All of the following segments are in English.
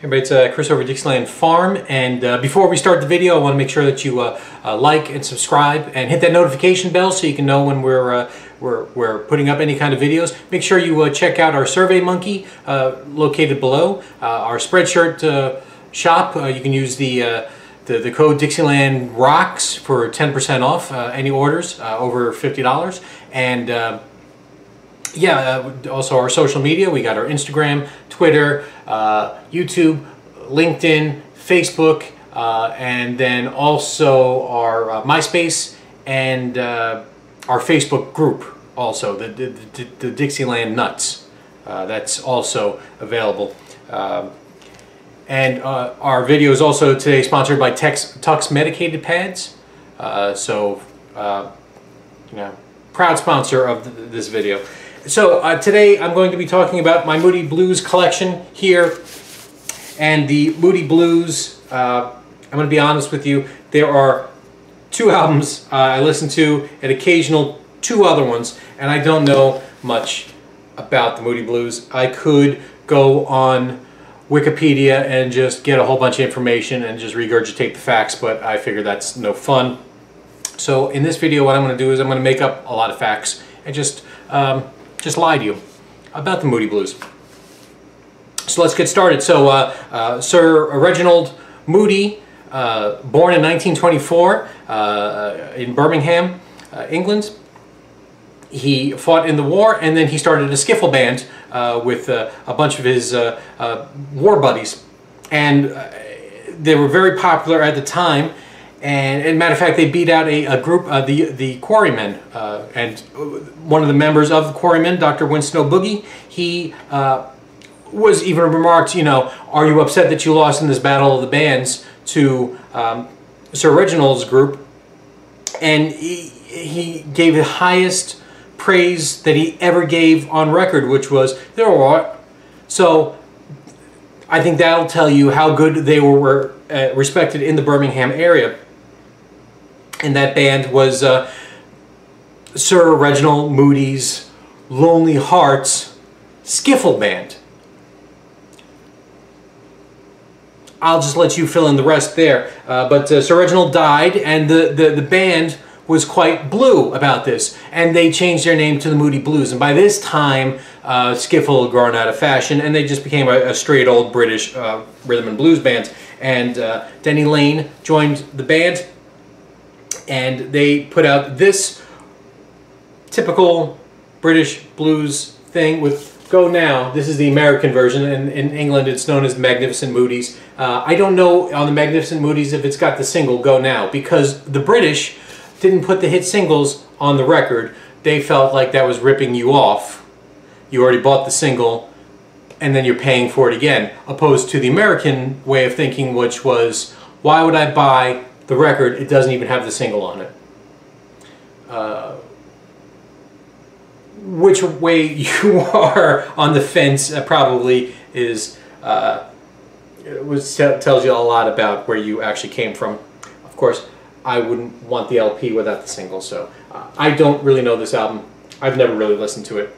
Everybody, it's Chris over at Dixieland Farm, and before we start the video, I want to make sure that you like and subscribe and hit that notification bell so you can know when we're putting up any kind of videos. Make sure you check out our Survey Monkey located below. Our Spreadshirt shop. You can use the code Dixieland Rocks for 10% off any orders over $50, and also our social media. We got our Instagram, Twitter, YouTube, LinkedIn, Facebook, and then also our MySpace and our Facebook group also, the Dixieland Nuts. That's also available. And our video is also today sponsored by Tux Medicated Pads. Proud sponsor of this video. So today I'm going to be talking about my Moody Blues collection here, and the Moody Blues, I'm going to be honest with you, there are 2 albums I listen to, and occasional 2 other ones, and I don't know much about the Moody Blues. I could go on Wikipedia and just get a whole bunch of information and just regurgitate the facts, but I figure that's no fun. So in this video, what I'm going to do is I'm going to make up a lot of facts and just lie to you about the Moody Blues. So let's get started. So Sir Reginald Moody, born in 1924 in Birmingham, England. He fought in the war, and then he started a skiffle band with a bunch of his war buddies, and they were very popular at the time. And as a matter of fact, they beat out a group, the Quarrymen, and one of the members of the Quarrymen, Dr. Winston Boogie, he was even remarked, you know, "Are you upset that you lost in this battle of the bands?" to Sir Reginald's group, and he gave the highest praise that he ever gave on record, which was, "They're all right." So I think that'll tell you how good they were respected in the Birmingham area. And that band was Sir Reginald Moody's Lonely Hearts Skiffle Band. I'll just let you fill in the rest there. But Sir Reginald died, and the band was quite blue about this, and they changed their name to the Moody Blues. And by this time, skiffle had grown out of fashion, and they just became a straight old British rhythm and blues band. And Denny Lane joined the band, and they put out this typical British blues thing with Go Now. This is the American version, and in England it's known as Magnificent Moody's. I don't know on the Magnificent Moody's if it's got the single Go Now, because the British didn't put the hit singles on the record. They felt like that was ripping you off. You already bought the single, and then you're paying for it again, opposed to the American way of thinking, which was, why would I buy the record? It doesn't even have the single on it. Which way you are on the fence probably is tells you a lot about where you actually came from. Of course, I wouldn't want the LP without the single, so I don't really know this album. I've never really listened to it.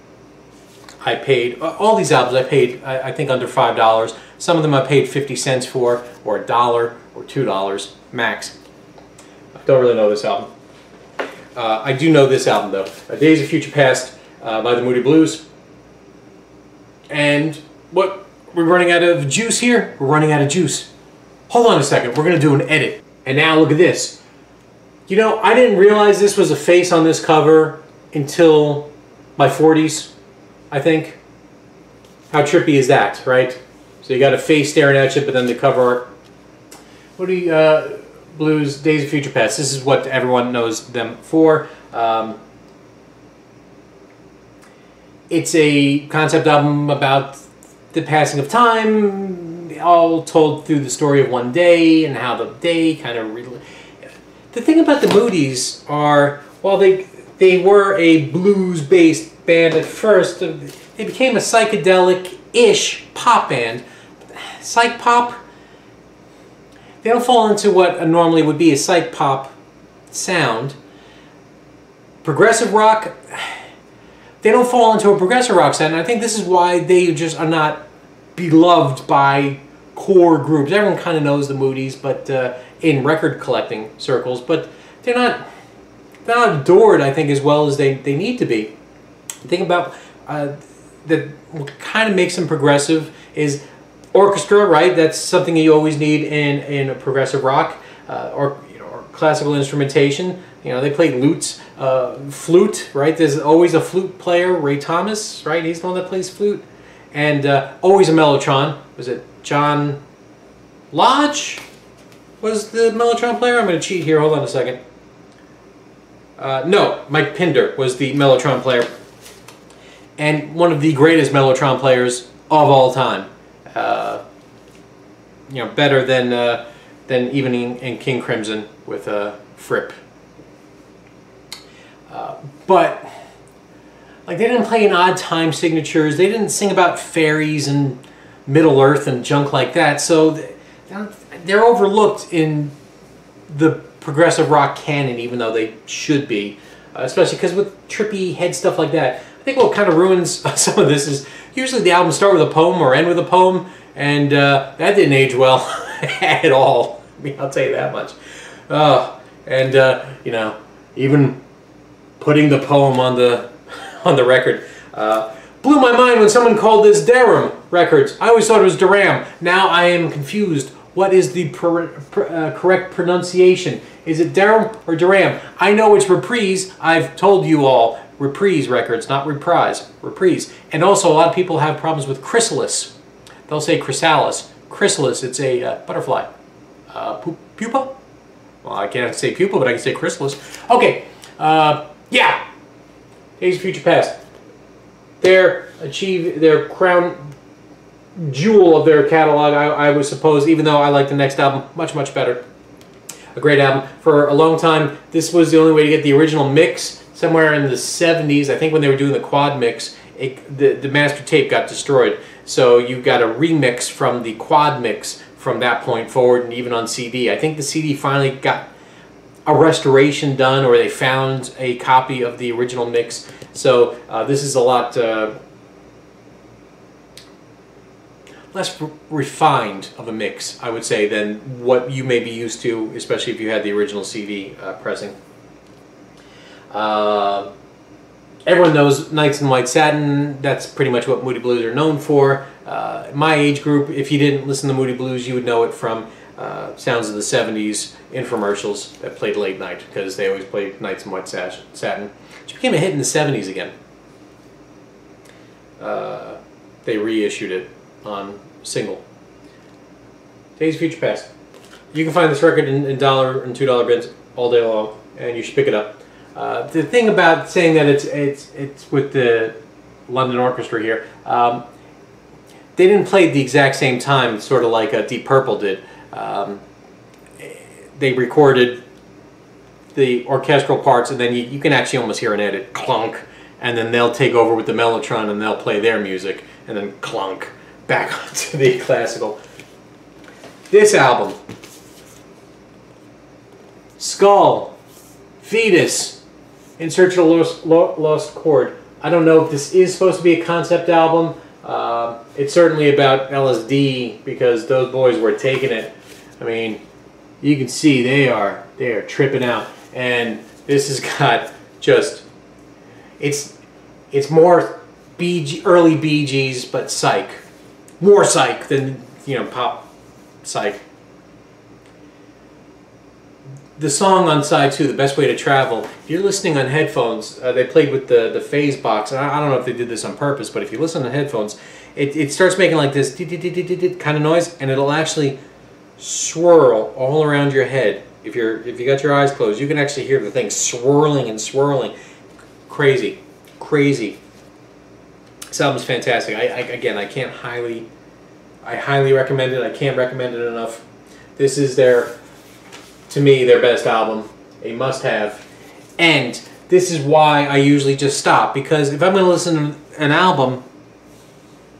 I paid, all these albums I paid, I think under $5. Some of them I paid 50 cents for, or $1 or $2 max. I don't really know this album. I do know this album though, Days of Future Past by the Moody Blues. And what, we're running out of juice here? We're running out of juice. Hold on a second, we're going to do an edit. And now look at this. You know, I didn't realize this was a face on this cover until my 40s. I think. How trippy is that, right? So you got a face staring at you, but then the cover art. Moody Blues, Days of Future Past. This is what everyone knows them for. It's a concept album about the passing of time, all told through the story of one day and how the day kind of... The thing about the Moody's are, while they were a blues-based band at first, they became a psychedelic-ish pop band. Psych pop, they don't fall into what normally would be a psych pop sound. Progressive rock, they don't fall into a progressive rock sound, and I think this is why they just are not beloved by core groups. Everyone kind of knows the Moodies, but in record collecting circles, but they're not adored, I think, as well as they need to be. The thing about that what kind of makes them progressive is orchestra, right? That's something you always need in a progressive rock, or classical instrumentation. They play lutes, flute, right? There's always a flute player, Ray Thomas, right? He's the one that plays flute. And always a mellotron. Was it John Lodge was the mellotron player? I'm going to cheat here. Hold on a second. No, Mike Pinder was the mellotron player. And one of the greatest mellotron players of all time. Better than even in King Crimson with Fripp. But like, they didn't play in odd time signatures. They didn't sing about fairies and Middle Earth and junk like that. So they're overlooked in the progressive rock canon, even though they should be. Especially because with trippy head stuff like that. I think what kind of ruins some of this is usually the albums start with a poem or end with a poem, and that didn't age well at all. I mean, I'll tell you that much. Even putting the poem on the record blew my mind when someone called this Durham Records. I always thought it was Durham. Now I am confused. What is the correct pronunciation? Is it Durham or Durham? I know it's Reprise. I've told you all. Reprise Records, not Reprise. Reprise. And also, a lot of people have problems with chrysalis. They'll say chrysalis. Chrysalis, it's a butterfly. Pupa? Well, I can't say pupa, but I can say chrysalis. Okay. Yeah. Days of Future Past. Their crown jewel of their catalog, I would suppose, even though I like the next album much, much better. A great album. For a long time, this was the only way to get the original mix. Somewhere in the 70s, I think when they were doing the quad mix, the master tape got destroyed. So you got a remix from the quad mix from that point forward, and even on CD. I think the CD finally got a restoration done, or they found a copy of the original mix. So this is a lot less refined of a mix, I would say, than what you may be used to, especially if you had the original CD pressing. Everyone knows Nights in White Satin. That's pretty much what Moody Blues are known for. My age group, if you didn't listen to Moody Blues, you would know it from Sounds of the 70s infomercials that played late night, because they always played Nights in White Satin, which became a hit in the 70s again. They reissued it on single. Days of Future Past. You can find this record in $1 and $2 bins all day long, and you should pick it up. The thing about saying that it's with the London Orchestra here, they didn't play at the exact same time, sort of like Deep Purple did. They recorded the orchestral parts, and then you can actually almost hear an edit, clunk, and then they'll take over with the mellotron and they'll play their music, and then clunk, back onto the classical. This album, Skull, Fetus, In Search of a Lost Chord. I don't know if this is supposed to be a concept album. It's certainly about LSD, because those boys were taking it. I mean, you can see they are tripping out, and this has got just it's more early Bee Gees, but psych, more psych than pop psych. The song on side 2, The Best Way to Travel, if you're listening on headphones, they played with the phase box, and I don't know if they did this on purpose, but if you listen on headphones, it starts making like this kind of noise, and it'll actually swirl all around your head. If you got your eyes closed, you can actually hear the thing swirling and swirling. Crazy. This album's fantastic. I highly recommend it. I can't recommend it enough. This is to me, their best album, a must-have. And this is why I usually just stop, because if I'm going to listen to an album,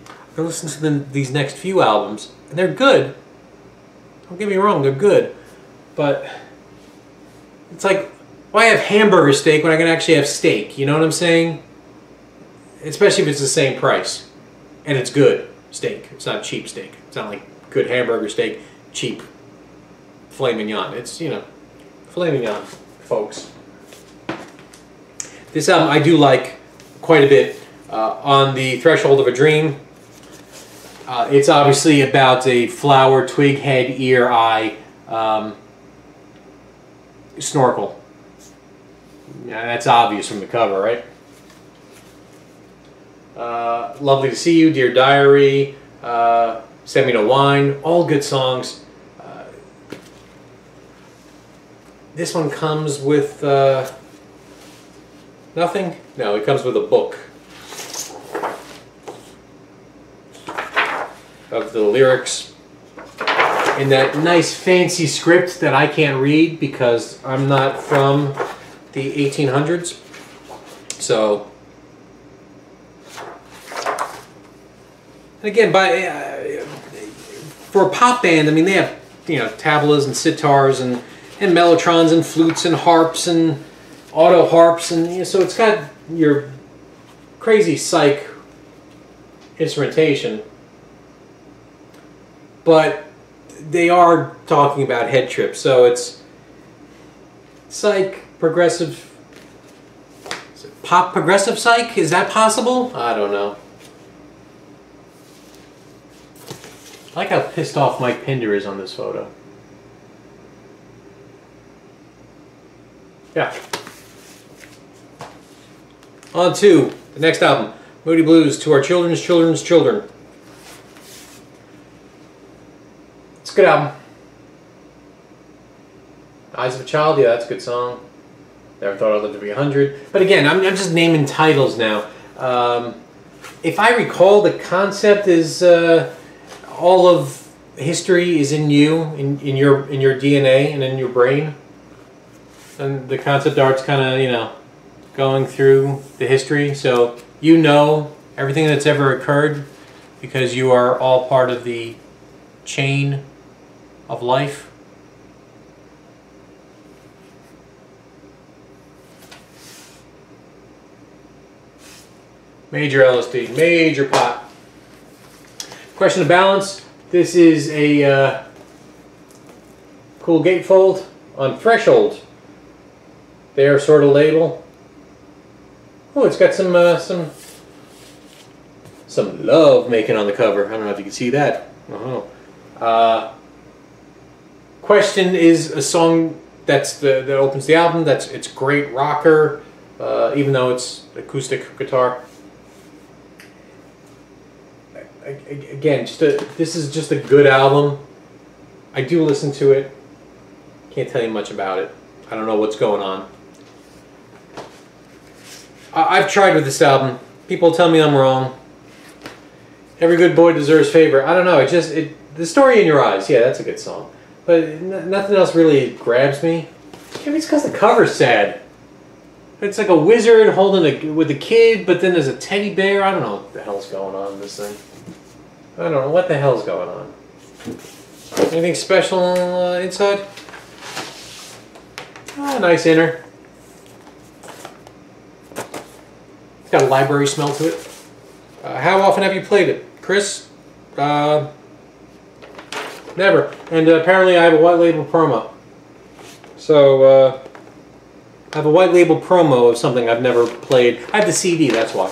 I'm going to listen to these next few albums, and they're good. Don't get me wrong, they're good. But it's like, why have hamburger steak when I can actually have steak? You know what I'm saying? Especially if it's the same price. And it's good steak. It's not cheap steak. It's not like good hamburger steak, cheap filet mignon. It's, you know, filet mignon, folks. This album I do like quite a bit. On the Threshold of a Dream, it's obviously about a flower, twig, head, ear, eye, snorkel. Yeah, that's obvious from the cover, right? Lovely to See You, Dear Diary, Send Me No Wine, all good songs. This one comes with nothing? No, it comes with a book of the lyrics in that nice fancy script that I can't read because I'm not from the 1800s. So, and again, for a pop band, I mean, they have, you know, tablas and sitars and mellotrons and flutes and harps and auto harps, and, you know, so it's got your crazy psych instrumentation, but they are talking about head trips, so it's psych, progressive, pop progressive psych, is that possible? I don't know. I like how pissed off Mike Pinder is on this photo. Yeah. On to the next album, Moody Blues, To Our Children's Children's Children. It's a good album. Eyes of a Child, yeah, that's a good song. Never Thought I'd Live to Be 100. But again, I'm just naming titles now. If I recall, the concept is all of history is in you, in your DNA and in your brain. And the concept art's kind of, you know, going through the history, so you know everything that's ever occurred because you are all part of the chain of life. Major LSD, major pot. Question of balance. This is a cool gatefold on Threshold. Their sort of label. Oh, it's got some love making on the cover. I don't know if you can see that. Question is a song that opens the album. It's great rocker, even though it's acoustic guitar. Again, this is just a good album. I do listen to it. Can't tell you much about it. I don't know what's going on. I've tried with this album. People tell me I'm wrong. Every good boy deserves favor. I don't know. The Story in Your Eyes. Yeah, that's a good song. But nothing else really grabs me. Maybe it's because the cover's sad. It's like a wizard holding with a kid, but then there's a teddy bear. I don't know what the hell's going on in this thing. I don't know what the hell's going on. Anything special inside? Ah, nice inner. It's got a library smell to it. How often have you played it, Chris? Never. And apparently I have a white label promo. So, I have a white label promo of something I've never played. I have the CD, that's why.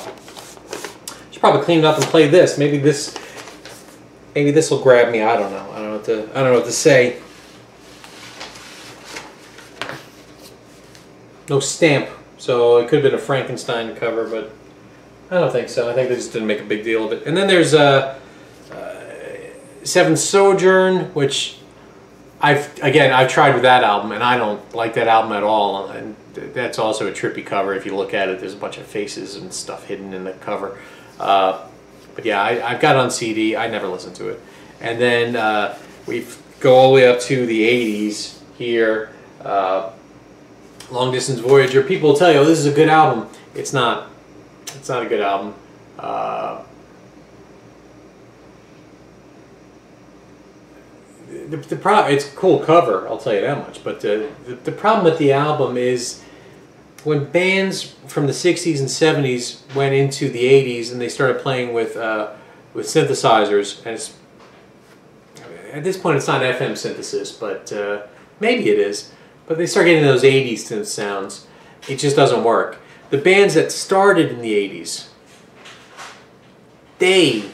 Should probably clean it up and play this. Maybe this will grab me. I don't know. I don't know what to say. No stamp, so it could have been a Frankenstein cover, but I don't think so. I think they just didn't make a big deal of it. And then there's Seventh Sojourn, which I've tried with that album, and I don't like that album at all. And that's also a trippy cover. If you look at it, there's a bunch of faces and stuff hidden in the cover. But yeah, I've got it on CD. I never listened to it. And then we go all the way up to the 80s here. Long Distance Voyager. People will tell you, oh, this is a good album. It's not. It's not a good album. The problem, it's a cool cover, I'll tell you that much, but the problem with the album is when bands from the 60s and 70s went into the 80s and they started playing with synthesizers, and at this point it's not FM synthesis, but maybe it is. But they start getting those 80s synth sounds. It just doesn't work. The bands that started in the 80s, they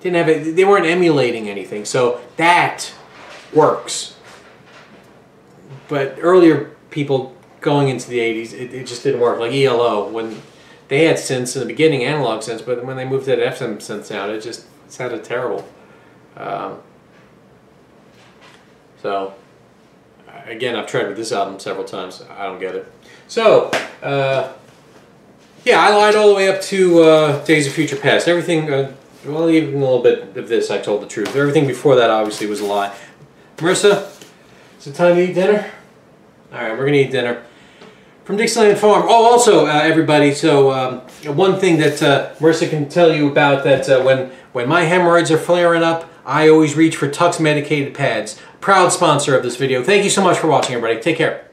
didn't have it. They weren't emulating anything, so that works. But earlier people going into the 80s, it just didn't work. Like ELO, when they had synths in the beginning, analog synths, but when they moved to that FM synth sound, it just sounded terrible. So, again, I've tried with this album several times. I don't get it. So, yeah, I lied all the way up to Days of Future Past. Everything, well, even a little bit of this, I told the truth. Everything before that, obviously, was a lie. Marissa, is it time to eat dinner? All right, we're going to eat dinner. From Dixieland Farm. Oh, also, everybody, so one thing that Marissa can tell you about that when my hemorrhoids are flaring up, I always reach for Tux medicated pads. Proud sponsor of this video. Thank you so much for watching, everybody. Take care.